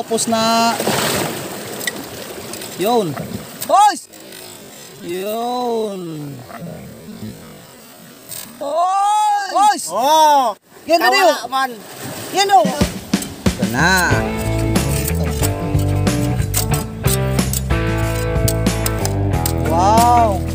patupos na. Yun. Boys! Yun. Boys! Oh! Yan na niyo. Man. Yan o. Ito na. Wow.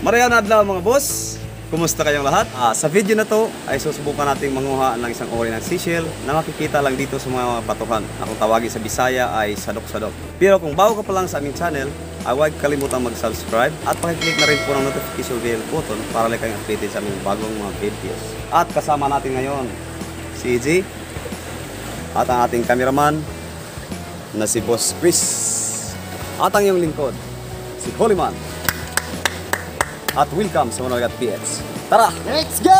Marayang adlaw mga boss! Kumusta kayong lahat? Sa video na to ay susubukan nating manguha ng isang uri ng seashell na makikita lang dito sa mga batuhan na kung tawagin sa Bisaya ay sadok-sadok. Pero kung bago ka pa lang sa aming channel, ay huwag kalimutang mag-subscribe at pakiclick na rin po ng notification bell button para like kayong updated sa aming bagong mga videos. At kasama natin ngayon si EJ at ang ating cameraman na si Boss Chris at ang iyong lingkod si Holyman. At welcome sa Manogat PX. Tara! Let's go!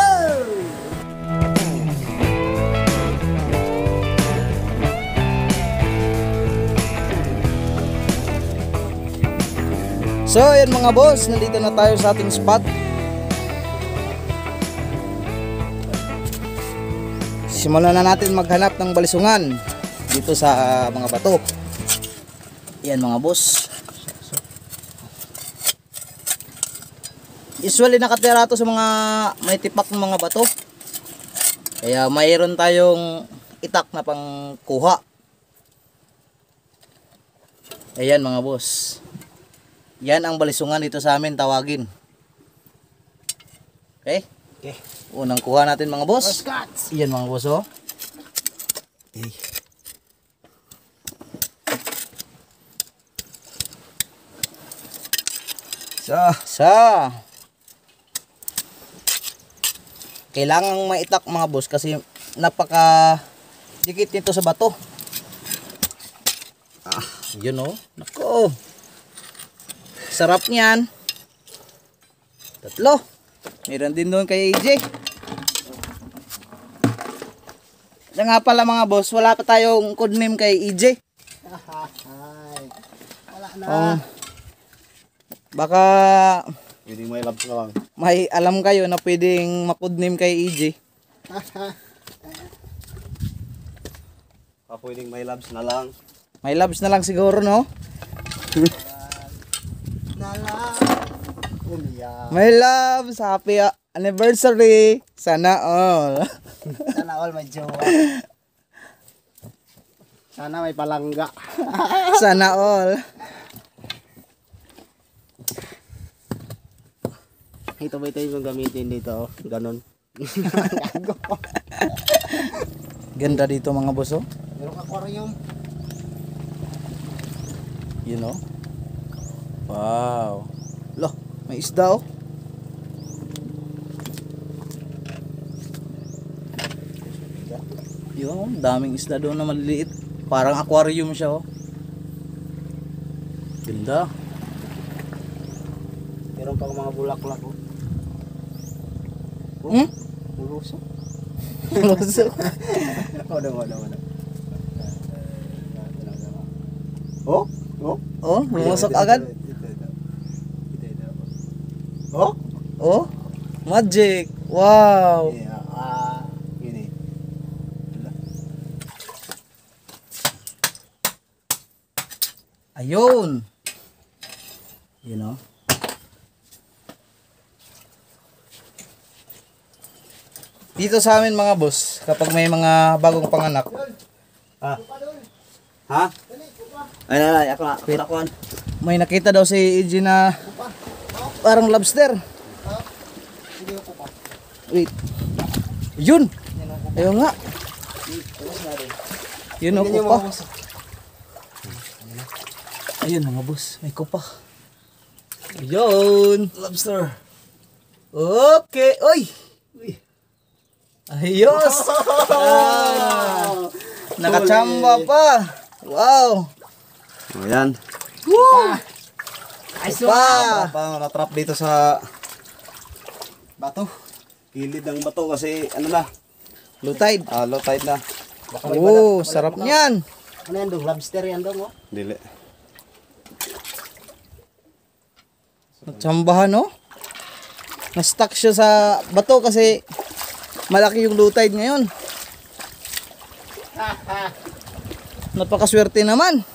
So ayan mga boss, nandito na tayo sa ating spot. Simulan na natin maghanap ng balisungan dito sa mga bato. Ayan mga boss. Usually nakatira to sa mga may tipak ng mga bato. Kaya mayroon tayong itak na pangkuha. Ayan mga boss. Yan ang balisungan dito sa amin tawagin. Okay? Okay. Unang kuha natin mga boss. Scotts. Yan mga boss oh. Okay. Kailangang maitak mga boss kasi napaka dikit nito sa bato. Yun oh. Nako. Sarap niyan. Tatlo. Meron din doon kay AJ. Kaya nga pala mga boss, wala pa tayong codename kay EJ. Wala na. Baka Pwedeng may labs na lang. may alam kayo na pwedeng makodename kay EJ. Pwedeng may labs na lang. May loves na lang siguro no? May loves, happy anniversary. Sana all. Sana all may jowa. Sana may palangga. Sana all. Ito ba ito yung gamitin dito? Ganon. Ganda dito mga boss oh. Merong aquarium. You know? Wow. Loh, may isda oh. Yun, daming isda doon na maliliit. Parang aquarium siya oh. Ganda. Meron pang mga bulaklak oh. Hmm? Ulusok. Lusok. Wala. Oh? Oh? Oh, lumusok agad. Oh? Oh, magic. Wow. Yeah, gini. Ayun. You know. Dito sa amin mga boss, kapag may mga bagong panganak, Ha? Ay, ako na. Pirakuan. may nakita daw si EJ na parang lobster. Wait. Yun. Ayun nga. Yun ang kupa. Ayun mga boss, may kupa. Ayun. Lobster. Okay. Oy. Ayos. Nakachamba pa. Wow. Ayan. Ayos Pa. Natrap dito sa Bato. gilid ng bato kasi ano na, Low tide. low tide na. Oh, sarap niyan. Ano yan dong? Lobster yan dong, oh. Dili. Natsambahan, no? Na-stuck siya sa bato kasi malaki yung low tide ngayon. Napakaswerte naman.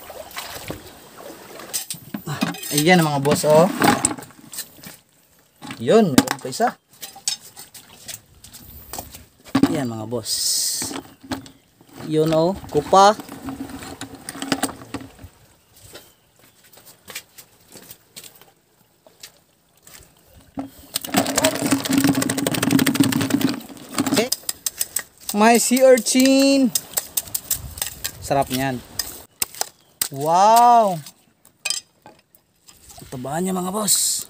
Ayan mga boss, oh. Yun, meron pa isa. Ayan mga boss. Yun, oh, kupa. Okay. May sea urchin. Sarap niyan. Wow. Tabaan niya mga boss.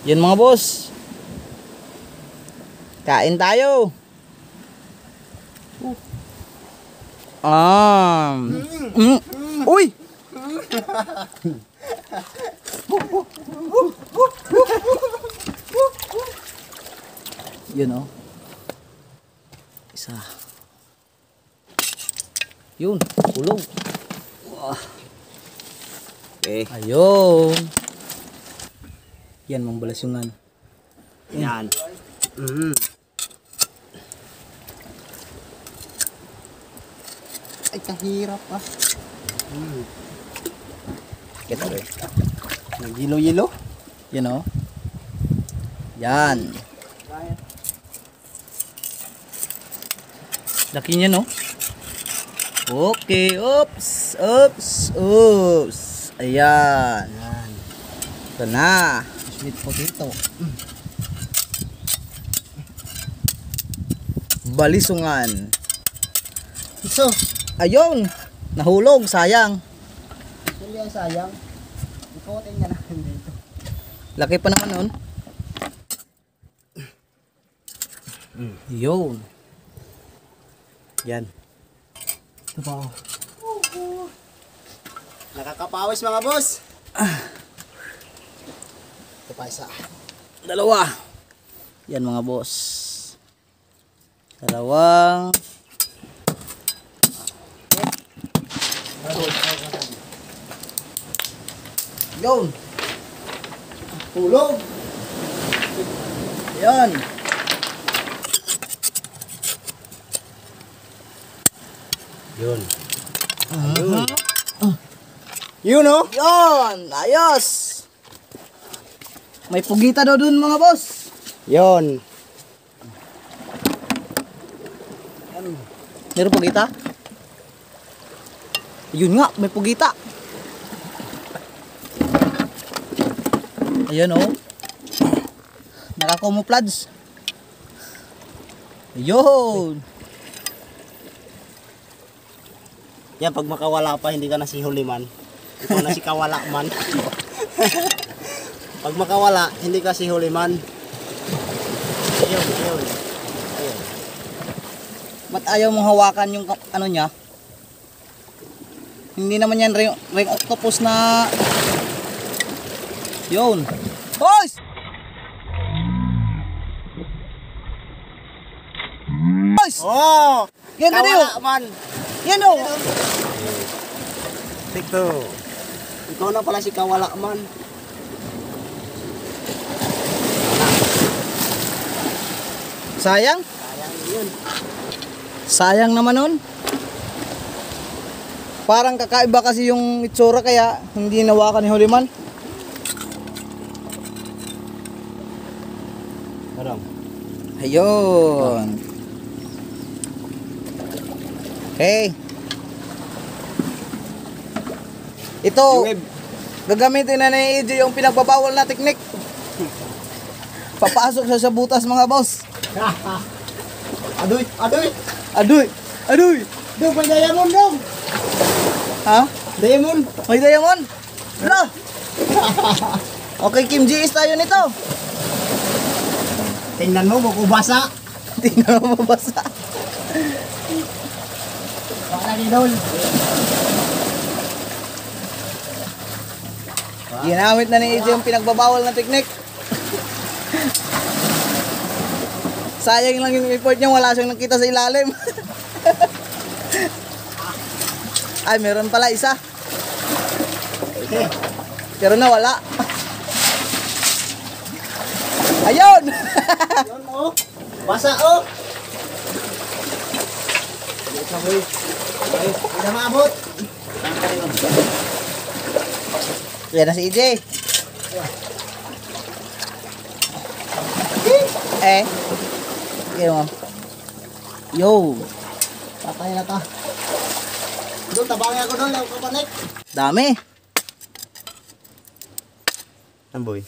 Yan mga boss. Kain tayo. Uy. Yun, oh. Isa. Yun, kulog. Okay. Ayun. Yan, mang balasyungan. Yan. Ay, kahirap ah. Kita rin. Nagilo-yilo. Yan, oh. Yan. Laki niya, no? Okay. Oops. Oops. Oops. Ayan. Yan. Ito na. Sweet potato. Balisungan. So, Ayun. Nahulog. Sayang. hindi yan sayang. Ikotin niya na dito. Laki pa naman nun. Yun. Yan. Ito pa oh. Nakakapawis mga boss. Ito pa isa. Dalawa. Yan mga boss. Dalawang. Yun. Tulog. Yan. Yun. Yun oh. Yun. Ayos. May pugita daw dun mga boss. Yun. Meron pugita? Yun nga, may pugita. Ayun, oh. Naka-camouflage. Ayun. Yan, pag makawala pa, hindi ka na si Huliman. Ikaw na si Kawala man. Pag makawala, hindi ka si Huliman. Ayun, ayun. Ayun. Ba't ayaw mong hawakan yung ano niya? Hindi naman yan ring octopus na... Yun. Boys! Boys! Oh! Yan na Kawala yun! man. Yan o! Take two. Ikaw na pala si Kawala man. Sayang? Sayang yun. Sayang naman nun. Parang kakaiba kasi yung itsura kaya hindi nawakan ni Huliman. Parang. Ayun. Okay. Ito, gagamitin na ni EJ yung pinagbabawal na teknik. Papasok siya sa butas mga boss. Adoy! Adoy! Aduy! Aduy! Dong, may diamond dong! Ha? Diamond. May diamond. Wala. Okay, Kim GS tayo nito. Tingnan mo, bukubasa. Tingnan mo mabasa. Para ni Dol. Ginamit na ni AJ yung pinagbabawal na teknik. Sayang lang yung report niya, wala siyang nakita sa ilalim. Ay, meron pala isa. Pero nawala. Ayun! Yun oh. Basa oh. Hindi na maabot. Yan na si EJ. Okay mo. Yo. Patay na ta. Dol, tabangin ako Dol. Ako panik. Dami. Amboy.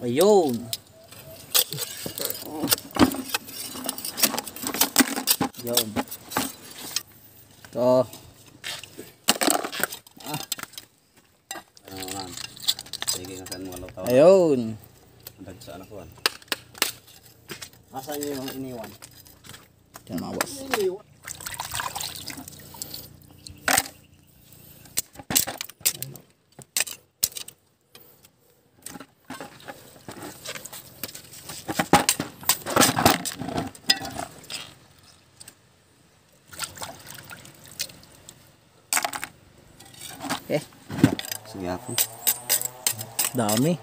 Ayun. Yun. So. Sige nga saan mga lutaw. Ayun. Dag sa anak ko. Asan yung iniwan? Yan mga boss. Iniwan. Okay. Sige ako. Dami.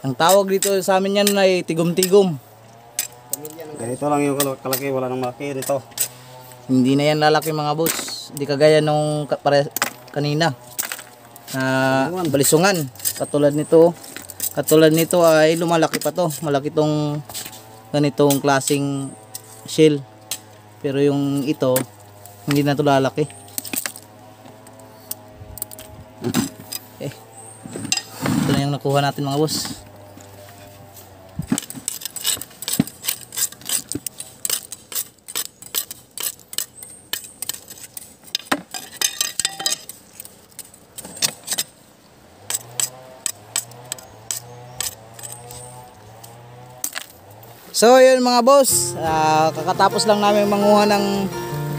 Ang tawag dito sa amin yan ay tigom-tigom. Ganito lang yung kalaki, wala nang malaki dito. Hindi na yan lalaki mga boss. Hindi kagaya nung kanina. Na balisungan. Katulad nito. Katulad nito ay lumalaki pa to. Malaki tong ganitong klaseng shell. Pero yung ito, hindi na to lalaki. Okay. Ito na yung nakuha natin mga boss. So yun mga boss, kakatapos lang namin manguha ng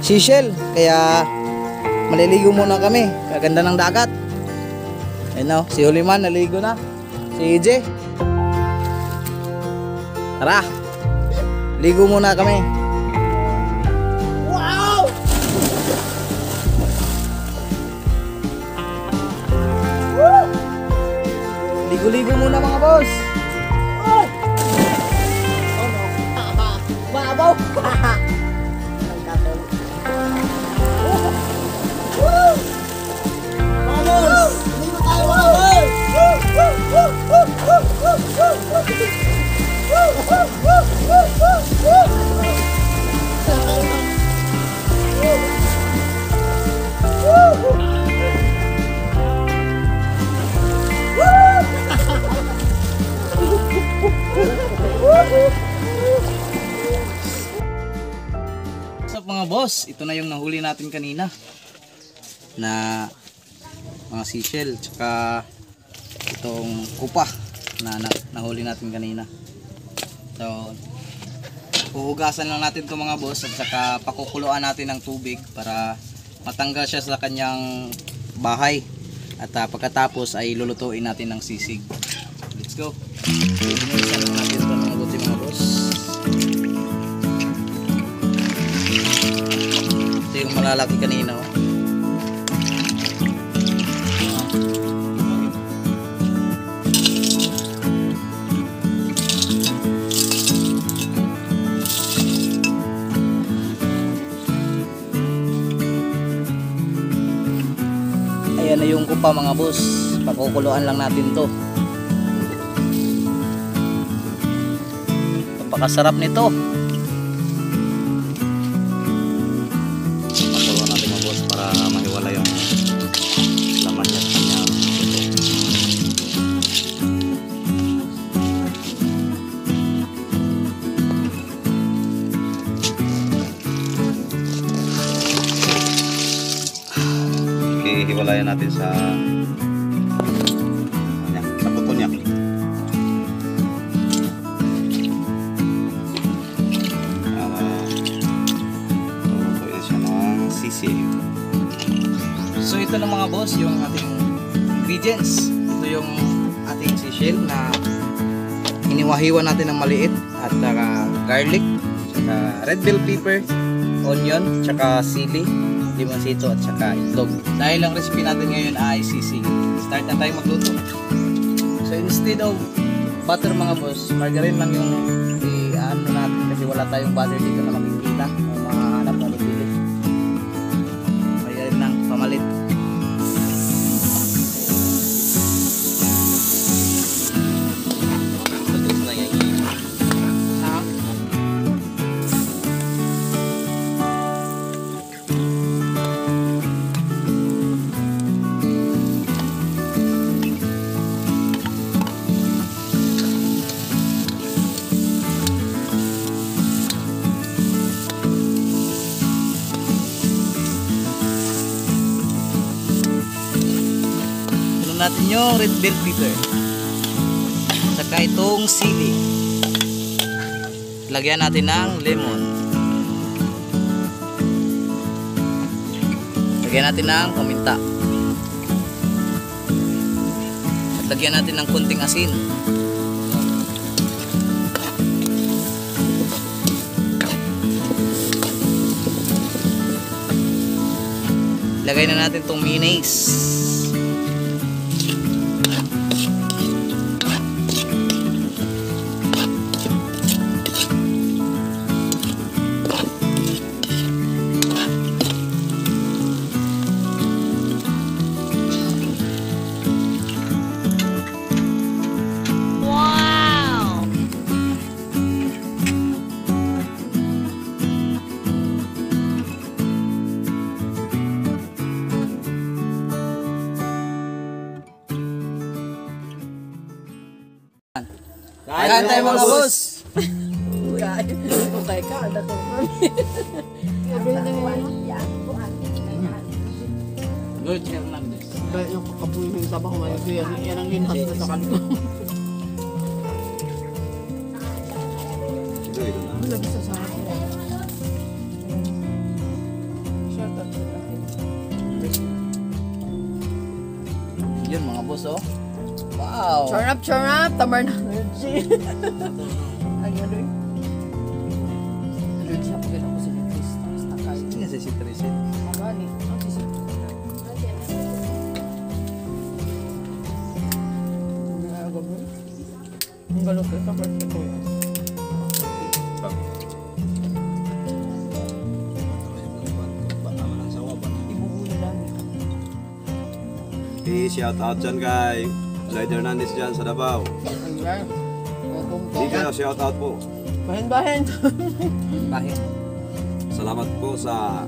seashell, kaya maliligo muna kami. Kaganda ng dagat. Ayun o, si Huliman naligo na. Si EJ. Tara, ligo muna kami. Wow! Ligo-ligo muna mga boss. Babaw! Vamos! Ligo tayo mga What's up mga boss? Ito na yung nahuli natin kanina na mga seashell, tsaka itong kupa na nahuli natin kanina. So huhugasan lang natin itong mga boss at saka pakukuluan natin ng tubig para matanggal siya sa kanyang bahay. At pagkatapos ay lulutuin natin ng sisig. Let's go. Inuusan lang natin ito mga buti mga boss. Ito yung malalaki kanina oh. Ayan na yung kupa mga boss. Pakukuluan lang natin to. Napakasarap nito. Pakuluan natin mga boss para mahiwala yung laman niya sa kanya. hiwalayan natin sa sa buto niya. Tutuin siya ng sisig. So ito na mga boss, yung ating ingredients. Ito yung ating sisig na hiniwa-hiwa natin ng maliit at garlic, saka red bell pepper, onion, saka sili, limonsito at saka itlog. Dahil ang recipe natin ngayon ay sisig. Start na tayo magluto. So instead of butter mga boss, margarine lang yung i-ano natin kasi wala tayong butter dito na makikita o mahanap na bibili. Margarine lang, pamalit. Natin yung red bell pepper saka itong sili, lagyan natin ng lemon, lagyan natin ng paminta at lagyan natin ng kunting asin. Lagay na natin itong mayonnaise. Kain tayo mga boss! Good, Hernandez. Kaya yung kakapuin yung sabaw ngayon, yan ang linhas na sa kanila. Lagi sa sa akin. Yun mga boss oh. Wow! Charap, tamar na energy. Ay, ano yun? Energy ako gano'n ko sa Chris. Tapos nakay. Hindi sa citrisin. Magani. Ang sisip. Ang galot ko sa kwento ko yun. Ibuhuli lang. Shout out dyan kay Lloyd Hernandez dyan sa Davao. Ayan. Hindi kayo, shout out po. Bahin. Bakit? Salamat po sa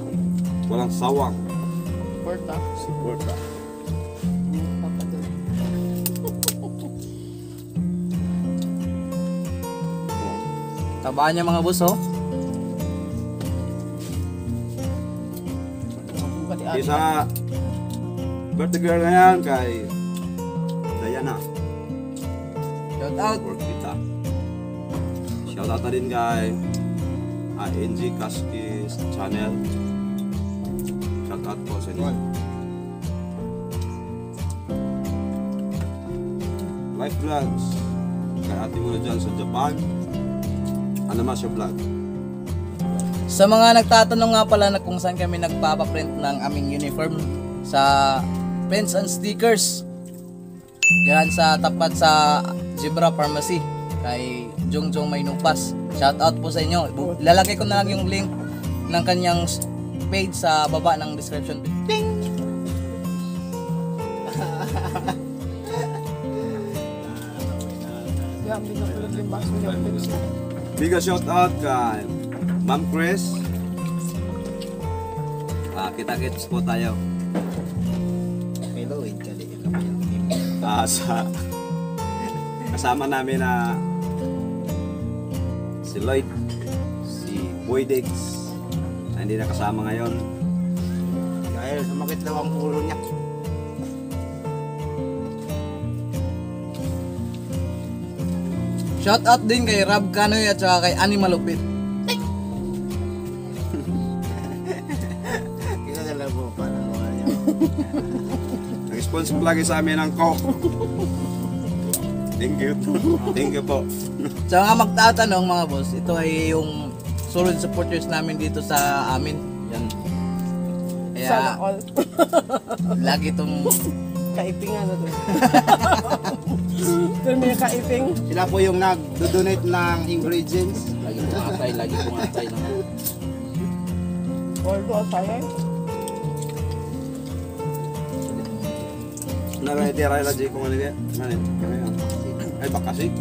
walang sawang Porta. suporta. Tabaan niya mga boss oh. Isa birthday girl na yan kay Diana. Shout out! Work kita. Shout out na din kay NG Kaskis channel. Shout out po sa inyo. Life vlogs kay ate mo na dyan sa Japan. Anamasya vlog. Sa mga nagtatanong nga pala na kung saan kami nagpapaprint ng aming uniform, sa pens and stickers, yan sa tapat sa Zebra Pharmacy kay Jongjong Maynupas. Shout out po sa inyo. Lalagay ko na lang yung link ng kanyang page sa baba ng description. Ding! Big shout out kay Ma'am Chris. Kita-kits po tayo. Hello, kali ka kami yung team. Sa kasama namin na si Lloyd, si Boy Diggs na hindi nakasama ngayon. Dahil sumakit daw ang ulo niya. Shout out din kay Rob Canoy at saka kay Ani Malupit. Kita na lang po para mga niya. Nag-sponsor lagi sa amin ng Coke. Thank you. Thank you po. Sa mga magtatanong mga boss, ito ay yung solid supporters namin dito sa amin. Yan. Kaya Sana all. lagi itong Kaiping ano to. Ito may kaiping. Sila po yung nag-donate ng ingredients. lagi kong atay. No? All to asaya. Naready rin na Jay kung ano yan. Ay, bakasik.